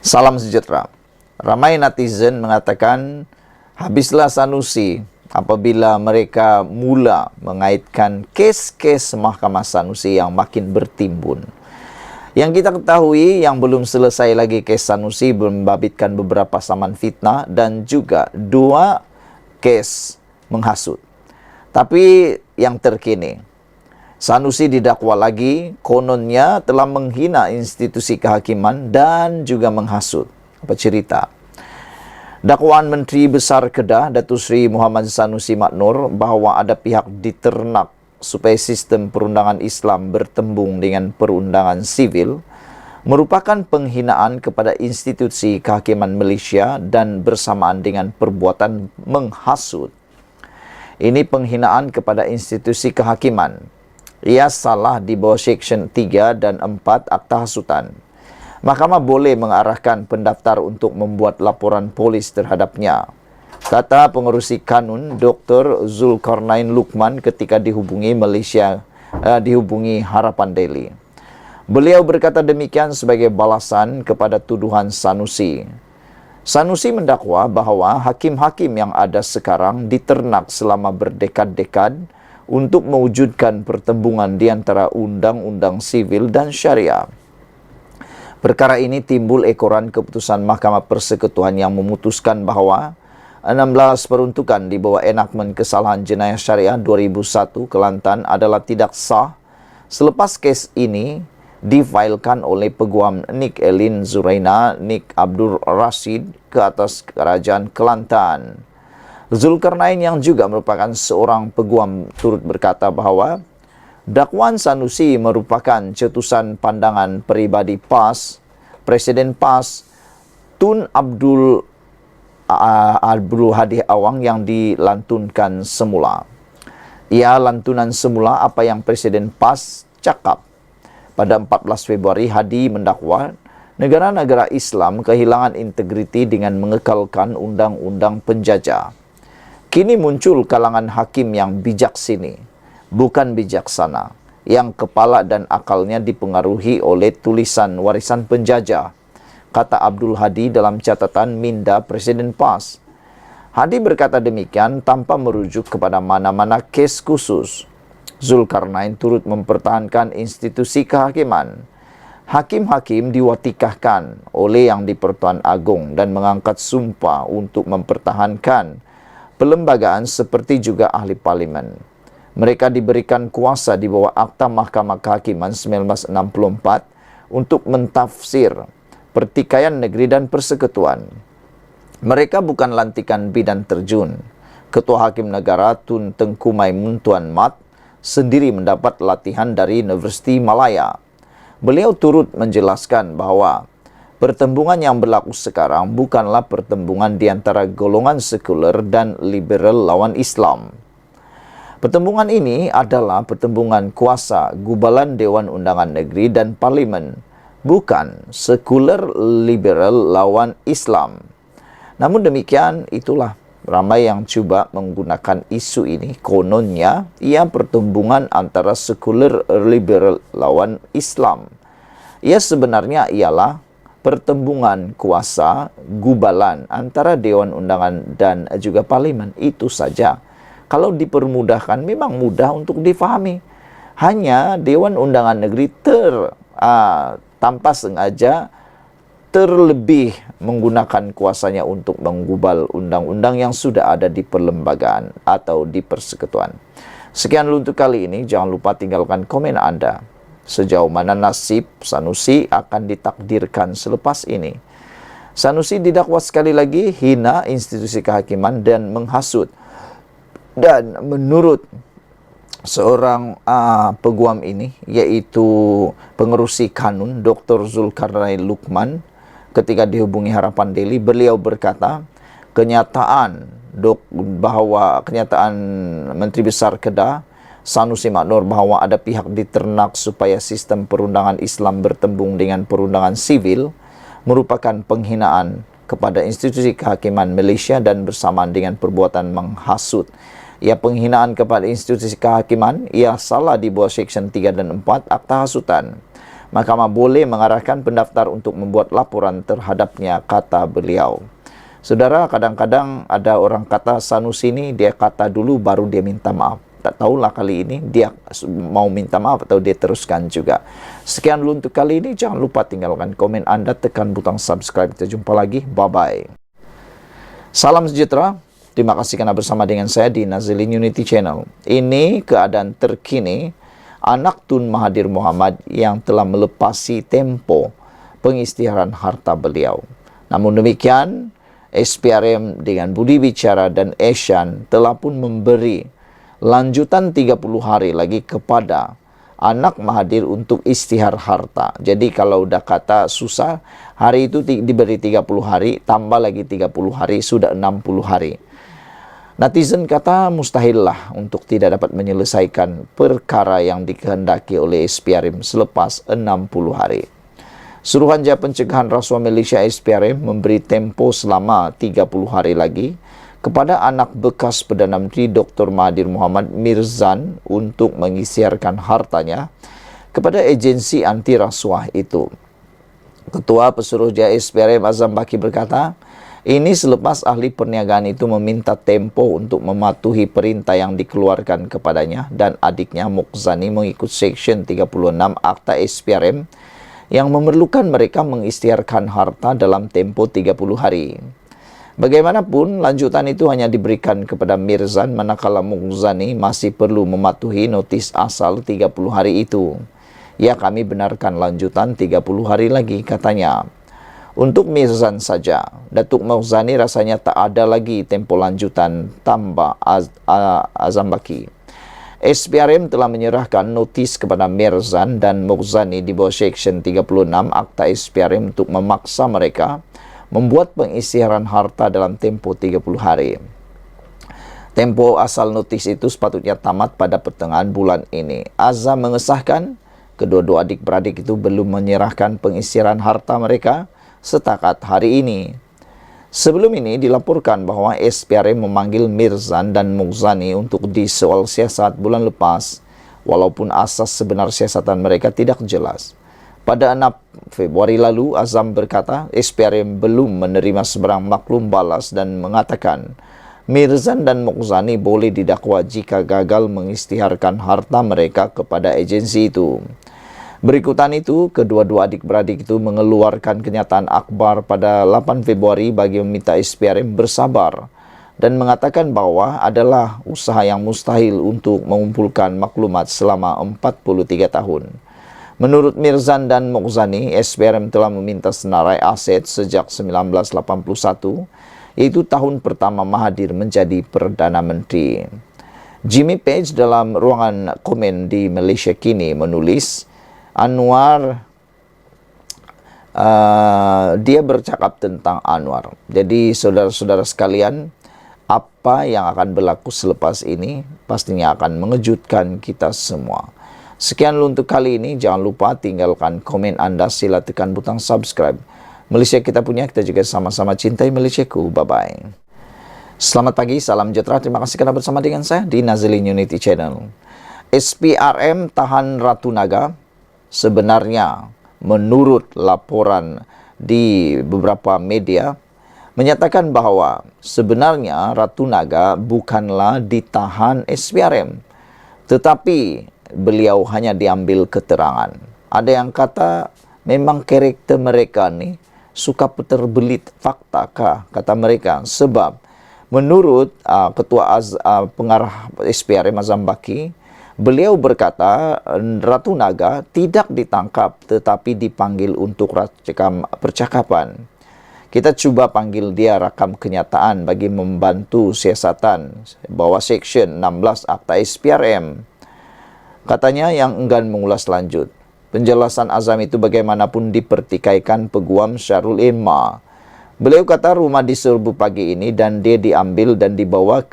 Salam sejahtera. Ramai netizen mengatakan habislah Sanusi apabila mereka mula mengaitkan kes-kes Mahkamah Sanusi yang makin bertimbun. Yang kita ketahui, yang belum selesai lagi kes Sanusi membabitkan beberapa saman fitnah dan juga 2 kes menghasut. Tapi yang terkini, Sanusi didakwa lagi, kononnya telah menghina institusi kehakiman dan juga menghasut. Apa cerita? Dakwaan Menteri Besar Kedah, Datuk Seri Muhammad Sanusi Maknur, bahawa ada pihak diternak supaya sistem perundangan Islam bertembung dengan perundangan sivil, merupakan penghinaan kepada institusi kehakiman Malaysia dan bersamaan dengan perbuatan menghasut. Ini penghinaan kepada institusi kehakiman. Ia salah di bawah Seksyen 3 dan 4 Akta Hasutan. Mahkamah boleh mengarahkan pendaftar untuk membuat laporan polis terhadapnya, kata pengerusi kanun Dr. Zulkarnain Luqman ketika dihubungi Harapan Daily. Beliau berkata demikian sebagai balasan kepada tuduhan Sanusi. Sanusi mendakwa bahawa hakim-hakim yang ada sekarang diternak selama berdekad-dekad untuk mewujudkan pertembungan di antara undang-undang sivil dan syariah. Perkara ini timbul ekoran keputusan Mahkamah Persekutuan yang memutuskan bahawa 16 peruntukan di bawah enakmen kesalahan jenayah syariah 2001 Kelantan adalah tidak sah selepas kes ini difailkan oleh Peguam Nik Elin Zuraina Nik Abdul Rashid ke atas Kerajaan Kelantan. Zulkarnain yang juga merupakan seorang peguam turut berkata bahawa dakwaan Sanusi merupakan cetusan pandangan peribadi PAS, Presiden PAS Tun Abdul Hadi Awang yang dilantunkan semula. Ia lantunan semula apa yang Presiden PAS cakap. Pada 14 Februari, Hadi mendakwa negara-negara Islam kehilangan integriti dengan mengekalkan undang-undang penjajah. Kini muncul kalangan hakim yang bijak sini, bukan bijaksana, yang kepala dan akalnya dipengaruhi oleh tulisan warisan penjajah, kata Abdul Hadi dalam catatan minda Presiden PAS. Hadi berkata demikian tanpa merujuk kepada mana-mana kes khusus. Zulkarnain turut mempertahankan institusi kehakiman. Hakim-hakim diwatikahkan oleh Yang di-Pertuan Agong dan mengangkat sumpah untuk mempertahankan perlembagaan seperti juga ahli parlimen. Mereka diberikan kuasa di bawah Akta Mahkamah Kehakiman 1964 untuk mentafsir pertikaian negeri dan persekutuan. Mereka bukan lantikan bidan terjun. Ketua Hakim Negara Tun Tengku Maimun Tuan Mat sendiri mendapat latihan dari Universiti Malaya. Beliau turut menjelaskan bahawa pertembungan yang berlaku sekarang bukanlah pertembungan di antara golongan sekuler dan liberal lawan Islam. Pertembungan ini adalah pertembungan kuasa gubalan Dewan Undangan Negeri dan Parlimen, bukan sekuler liberal lawan Islam. Namun demikian, itulah ramai yang cuba menggunakan isu ini. Kononnya, ia pertembungan antara sekuler liberal lawan Islam. Ia sebenarnya ialah pertembungan kuasa gubalan antara Dewan Undangan dan juga Parlimen. Itu saja. Kalau dipermudahkan memang mudah untuk difahami. Hanya Dewan Undangan Negeri tanpa sengaja terlebih menggunakan kuasanya untuk menggubal undang-undang yang sudah ada di perlembagaan atau di persekutuan. Sekian dulu untuk kali ini. Jangan lupa tinggalkan komen Anda. Sejauh mana nasib Sanusi akan ditakdirkan selepas ini. Sanusi didakwa sekali lagi hina institusi kehakiman dan menghasut. Dan menurut seorang peguam ini, yaitu pengerusi kanun Dr. Zulkarnain Luqman, ketika dihubungi Harapan Daily, beliau berkata kenyataan Menteri Besar Kedah Sanusi Maknur bahawa ada pihak diternak supaya sistem perundangan Islam bertembung dengan perundangan sivil merupakan penghinaan kepada institusi kehakiman Malaysia dan bersamaan dengan perbuatan menghasut. Ia penghinaan kepada institusi kehakiman, ia salah di bawah Seksyen 3 dan 4 Akta Hasutan. Mahkamah boleh mengarahkan pendaftar untuk membuat laporan terhadapnya, kata beliau. Saudara, kadang-kadang ada orang kata Sanusi ini, dia kata dulu baru dia minta maaf. Tak tahulah kali ini dia mau minta maaf atau dia teruskan juga. Sekian dulu untuk kali ini. Jangan lupa tinggalkan komen Anda, tekan butang subscribe. Kita jumpa lagi. Bye-bye. Salam sejahtera. Terima kasih karena bersama dengan saya di Nazilin Unity Channel. Ini keadaan terkini anak Tun Mahathir Mohamad yang telah melepasi tempo pengisytiharan harta beliau. Namun demikian, SPRM dengan budi bicara dan Asian telah pun memberi lanjutan 30 hari lagi kepada anak Mahathir untuk isytihar harta. Jadi kalau udah kata susah, hari itu diberi 30 hari, tambah lagi 30 hari, sudah 60 hari. Netizen kata mustahil lah untuk tidak dapat menyelesaikan perkara yang dikehendaki oleh SPRM selepas 60 hari. Suruhanjaya Pencegahan Rasuah Malaysia SPRM memberi tempo selama 30 hari lagi kepada anak bekas Perdana Menteri Dr. Mahathir Mohamad Mirzan untuk mengisytiharkan hartanya kepada agensi anti rasuah itu. Ketua Pesuruhjaya SPRM Azam Baki berkata, ini selepas ahli perniagaan itu meminta tempo untuk mematuhi perintah yang dikeluarkan kepadanya dan adiknya Muqzani mengikut Seksyen 36 Akta SPRM yang memerlukan mereka mengisytiharkan harta dalam tempo 30 hari. Bagaimanapun, lanjutan itu hanya diberikan kepada Mirzan manakala Muqzani masih perlu mematuhi notis asal 30 hari itu. Ya, kami benarkan lanjutan 30 hari lagi, katanya. Untuk Mirzan saja, Datuk Muqzani rasanya tak ada lagi tempo lanjutan, tambah Azam Baki. SPRM telah menyerahkan notis kepada Mirzan dan Muqzani di bawah Seksyen 36 Akta SPRM untuk memaksa mereka membuat pengisytiharan harta dalam tempo 30 hari. Tempo asal notis itu sepatutnya tamat pada pertengahan bulan ini. Azam mengesahkan kedua-dua adik-beradik itu belum menyerahkan pengisytiharan harta mereka setakat hari ini. Sebelum ini dilaporkan bahwa SPRM memanggil Mirzan dan Muqzani untuk disoal siasat bulan lepas, walaupun asas sebenar siasatan mereka tidak jelas. Pada 6 Februari lalu, Azam berkata SPRM belum menerima sebarang maklum balas dan mengatakan Mirzan dan Muqzani boleh didakwa jika gagal mengisytiharkan harta mereka kepada agensi itu. Berikutan itu, kedua-dua adik-beradik itu mengeluarkan kenyataan akhbar pada 8 Februari bagi meminta SPRM bersabar dan mengatakan bahwa adalah usaha yang mustahil untuk mengumpulkan maklumat selama 43 tahun. Menurut Mirzan dan Muqzani, SPRM telah meminta senarai aset sejak 1981, yaitu tahun pertama Mahathir menjadi Perdana Menteri. Jimmy Page dalam ruangan komen di Malaysia Kini menulis, Anwar, dia bercakap tentang Anwar. Jadi saudara-saudara sekalian, apa yang akan berlaku selepas ini pastinya akan mengejutkan kita semua. Sekian dulu untuk kali ini. Jangan lupa tinggalkan komen Anda, sila tekan butang subscribe. Malaysia kita punya, kita juga sama-sama cintai Malaysiaku. Bye-bye. Selamat pagi, salam sejahtera. Terima kasih kerana bersama dengan saya di Nazilin Unity Channel. SPRM tahan Ratu Naga. Sebenarnya menurut laporan di beberapa media menyatakan bahwa sebenarnya Ratu Naga bukanlah ditahan SPRM, tetapi beliau hanya diambil keterangan. Ada yang kata memang karakter mereka ni suka terbelit fakta kah, kata mereka, sebab menurut Ketua Pengarah SPRM Azam Baki, beliau berkata Ratu Naga tidak ditangkap tetapi dipanggil untuk percakapan. Kita cuba panggil dia rakam kenyataan bagi membantu siasatan bawah Seksyen 16 Akta SPRM. Katanya yang enggan mengulas lanjut. Penjelasan Azam itu bagaimanapun dipertikaikan Peguam Syarul Imam. Beliau kata rumah diserbu pagi ini dan dia diambil dan dibawa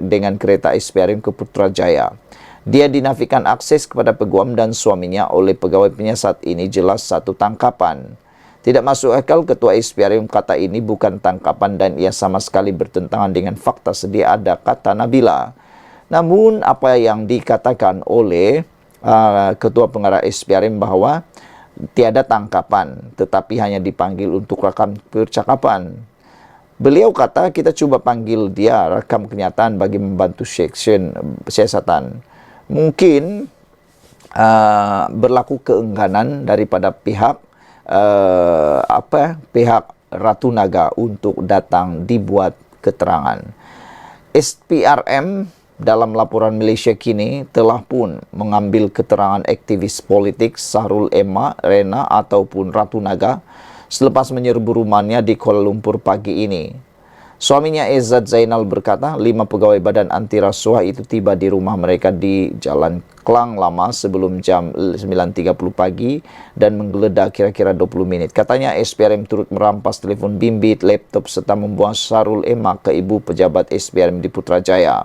dengan kereta SPRM ke Putrajaya. Dia dinafikan akses kepada peguam dan suaminya oleh pegawai penyiasat. Ini jelas satu tangkapan. Tidak masuk akal Ketua SPRM kata ini bukan tangkapan dan ia sama sekali bertentangan dengan fakta sedia ada, kata Nabila. Namun apa yang dikatakan oleh Ketua Pengarah SPRM bahwa tiada tangkapan, tetapi hanya dipanggil untuk rekam percakapan. Beliau kata, kita coba panggil dia rekam kenyataan bagi membantu section siasatan. Mungkin berlaku keengganan daripada pihak pihak Ratu Naga untuk datang dibuat keterangan. SPRM dalam laporan Malaysia kini telah pun mengambil keterangan aktivis politik Sahrul Emma Rena ataupun Ratu Naga selepas menyerbu rumahnya di Kuala Lumpur pagi ini. Suaminya Izzat Zainal berkata 5 pegawai badan anti rasuah itu tiba di rumah mereka di Jalan Klang Lama sebelum jam 9.30 pagi dan menggeledah kira-kira 20 menit. Katanya SPRM turut merampas telefon bimbit, laptop serta membuang Sahrul Emma ke ibu pejabat SPRM di Putrajaya.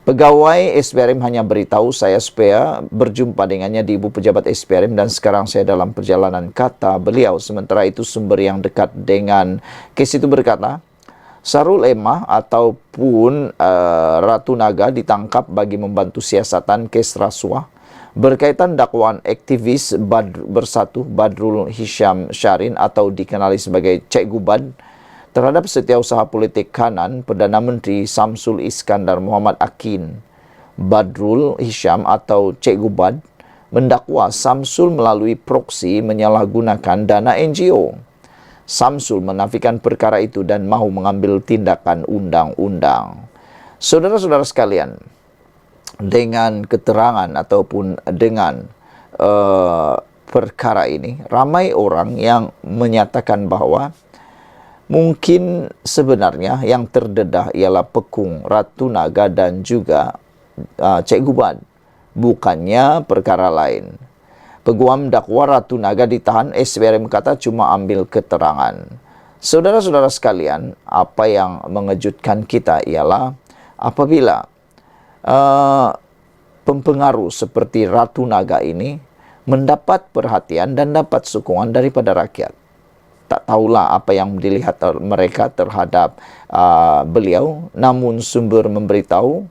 Pegawai SPRM hanya beritahu saya supaya berjumpa dengannya di ibu pejabat SPRM dan sekarang saya dalam perjalanan, kata beliau. Sementara itu sumber yang dekat dengan kes itu berkata, Sahrul Emma ataupun Ratu Naga ditangkap bagi membantu siasatan kes rasuah berkaitan dakwaan aktivis Bersatu Badrul Hisham Syarin atau dikenali sebagai Cikgu Bad terhadap setiausaha politik kanan Perdana Menteri Samsul Iskandar Muhammad Akin. Badrul Hisham atau Cikgu Bad mendakwa Samsul melalui proksi menyalahgunakan dana NGO. Samsul menafikan perkara itu dan mahu mengambil tindakan undang-undang. Saudara-saudara sekalian, dengan keterangan ataupun dengan perkara ini, ramai orang yang menyatakan bahwa mungkin sebenarnya yang terdedah ialah pekung Ratu Naga dan juga Cikgu Bad, bukannya perkara lain. Peguam dakwa Ratu Naga ditahan, SPRM kata cuma ambil keterangan. Saudara-saudara sekalian, apa yang mengejutkan kita ialah apabila pempengaruh seperti Ratu Naga ini mendapat perhatian dan dapat sokongan daripada rakyat. Tak tahulah apa yang dilihat mereka terhadap beliau, namun sumber memberitahu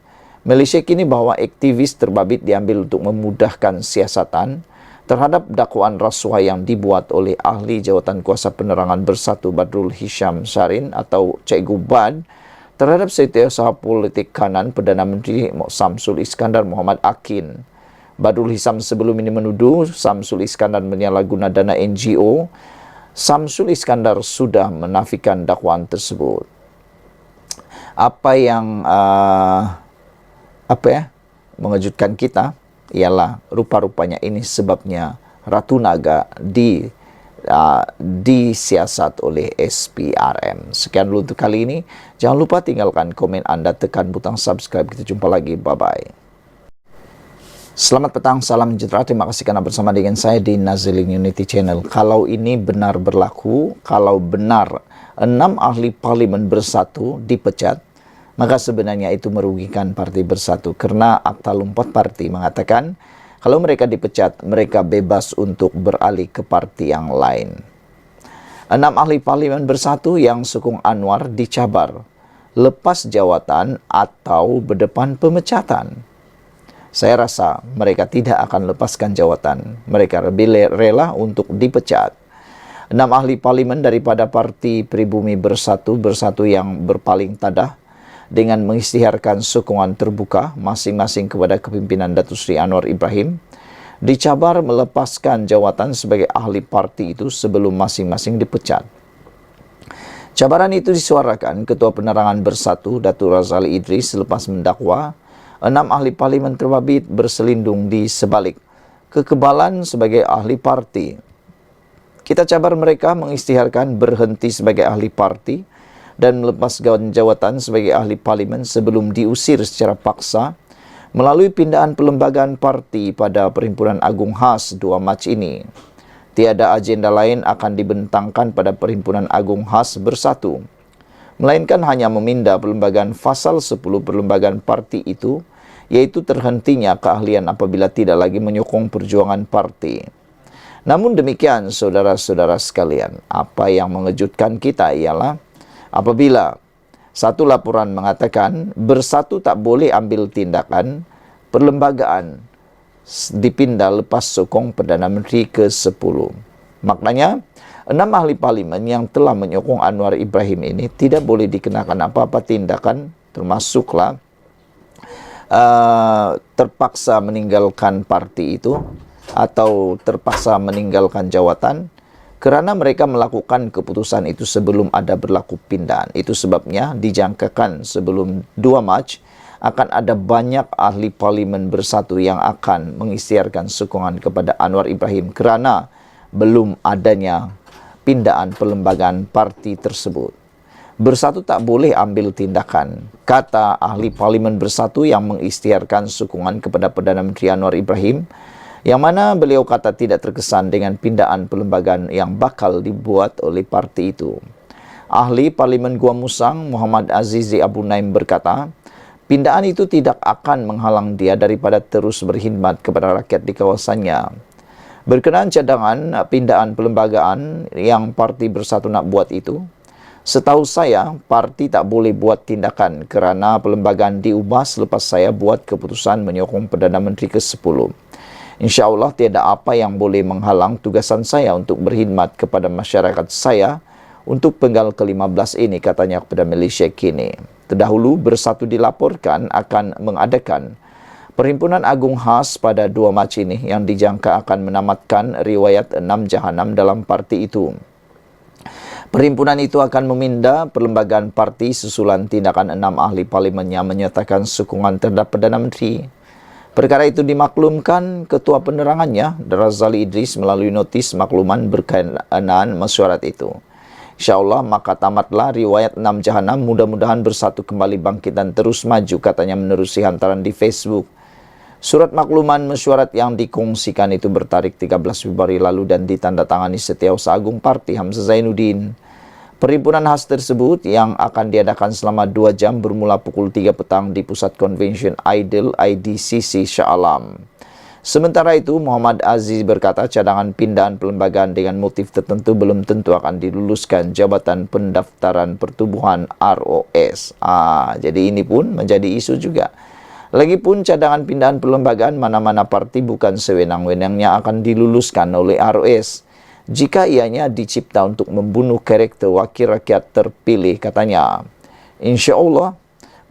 Malaysia kini bahawa aktivis terbabit diambil untuk memudahkan siasatan terhadap dakwaan rasuah yang dibuat oleh ahli Jawatan Kuasa Penerangan Bersatu Badrul Hisham Syarin atau Cikgu Bad terhadap setiausaha politik kanan Perdana Menteri Samsul Iskandar Muhammad Akin. Badrul Hisham sebelum ini menuduh Samsul Iskandar menyalahguna dana NGO. Samsul Iskandar sudah menafikan dakwaan tersebut. Apa yang mengejutkan kita ialah rupa-rupanya ini sebabnya Ratu Naga disiasat oleh SPRM. Sekian dulu untuk kali ini. Jangan lupa tinggalkan komen Anda, tekan butang subscribe. Kita jumpa lagi. Bye-bye. Selamat petang, salam sejahtera. Terima kasih karena bersama dengan saya di Nazilin Unity Channel. Kalau ini benar berlaku, kalau benar 6 ahli parlimen Bersatu dipecat, maka sebenarnya itu merugikan Parti Bersatu. Kerana Akta Lumpat Parti mengatakan, kalau mereka dipecat, mereka bebas untuk beralih ke parti yang lain. 6 ahli parlimen Bersatu yang sokong Anwar dicabar, lepas jawatan atau berdepan pemecatan. Saya rasa mereka tidak akan lepaskan jawatan. Mereka lebih rela untuk dipecat. 6 ahli parlimen daripada Parti Pribumi Bersatu yang berpaling tadah dengan mengisytiharkan sokongan terbuka masing-masing kepada kepimpinan Datuk Seri Anwar Ibrahim, dicabar melepaskan jawatan sebagai ahli parti itu sebelum masing-masing dipecat. Cabaran itu disuarakan Ketua Penerangan Bersatu, Datuk Razali Idris, selepas mendakwa 6 ahli parlimen terbabit berselindung di sebalik kekebalan sebagai ahli parti. Kita cabar mereka mengisytiharkan berhenti sebagai ahli parti dan melepaskan jawatan sebagai ahli parlimen sebelum diusir secara paksa melalui pindahan perlembagaan parti pada Perhimpunan Agung Khas 2 Mac ini. Tiada agenda lain akan dibentangkan pada Perhimpunan Agung Khas Bersatu, melainkan hanya memindah perlembagaan fasal 10 perlembagaan parti itu, iaitu terhentinya keahlian apabila tidak lagi menyokong perjuangan parti. Namun demikian, saudara-saudara sekalian, apa yang mengejutkan kita ialah apabila satu laporan mengatakan Bersatu tak boleh ambil tindakan perlembagaan dipindah lepas sokong Perdana Menteri ke-10. Maknanya, 6 ahli parlimen yang telah menyokong Anwar Ibrahim ini tidak boleh dikenakan apa-apa tindakan, termasuklah terpaksa meninggalkan parti itu atau terpaksa meninggalkan jawatan kerana mereka melakukan keputusan itu sebelum ada berlaku pindahan. Itu sebabnya dijangkakan sebelum 2 Mac akan ada banyak ahli parlimen bersatu yang akan mengisytiharkan sokongan kepada Anwar Ibrahim kerana belum adanya pindahan perlembagaan parti tersebut. Bersatu tak boleh ambil tindakan, kata ahli parlimen bersatu yang mengisytiharkan sokongan kepada Perdana Menteri Anwar Ibrahim, yang mana beliau kata tidak terkesan dengan pindahan perlembagaan yang bakal dibuat oleh parti itu. Ahli Parlimen Gua Musang, Muhammad Azizi Abu Naim berkata, pindahan itu tidak akan menghalang dia daripada terus berkhidmat kepada rakyat di kawasannya. Berkenaan cadangan pindahan perlembagaan yang parti bersatu nak buat itu, setahu saya, parti tak boleh buat tindakan kerana perlembagaan diubah selepas saya buat keputusan menyokong Perdana Menteri ke-10. InsyaAllah tiada apa yang boleh menghalang tugasan saya untuk berkhidmat kepada masyarakat saya untuk penggal ke-15 ini, katanya kepada Malaysia Kini. Terdahulu, Bersatu dilaporkan akan mengadakan Perhimpunan Agung khas pada 2 Mac ini yang dijangka akan menamatkan riwayat 6 jahanam dalam parti itu. Perhimpunan itu akan meminda perlembagaan parti susulan tindakan 6 ahli parlimen yang menyatakan sokongan terhadap Perdana Menteri. Perkara itu dimaklumkan Ketua Penerangannya, Razali Idris, melalui notis makluman berkenaan mesyuarat itu. InsyaAllah maka tamatlah riwayat 6 jahanam, mudah-mudahan Bersatu kembali bangkit dan terus maju, katanya menerusi hantaran di Facebook. Surat makluman mesyuarat yang dikongsikan itu bertarik 13 Februari lalu dan ditandatangani Setiausaha Agung Parti Hamzah Zainuddin. Perhimpunan khas tersebut yang akan diadakan selama 2 jam bermula pukul 3 petang di Pusat Convention Idol IDCC Shah Alam. Sementara itu, Muhammad Aziz berkata cadangan pindahan perlembagaan dengan motif tertentu belum tentu akan diluluskan Jabatan Pendaftaran Pertubuhan ROS. Jadi ini pun menjadi isu juga. Lagipun cadangan pindahan perlembagaan mana-mana parti bukan sewenang-wenangnya akan diluluskan oleh ROS jika ianya dicipta untuk membunuh karakter wakil rakyat terpilih, katanya. InsyaAllah,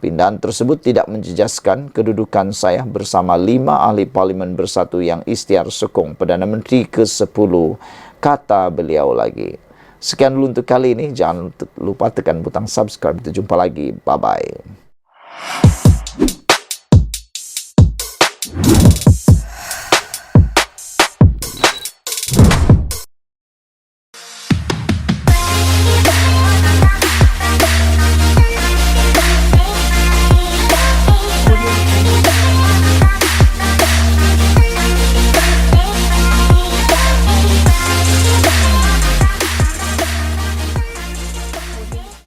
pindahan tersebut tidak menjejaskan kedudukan saya bersama 5 ahli parlimen bersatu yang isytihar sokong Perdana Menteri ke-10, kata beliau lagi. Sekian dulu untuk kali ini. Jangan lupa tekan butang subscribe. Kita jumpa lagi. Bye-bye.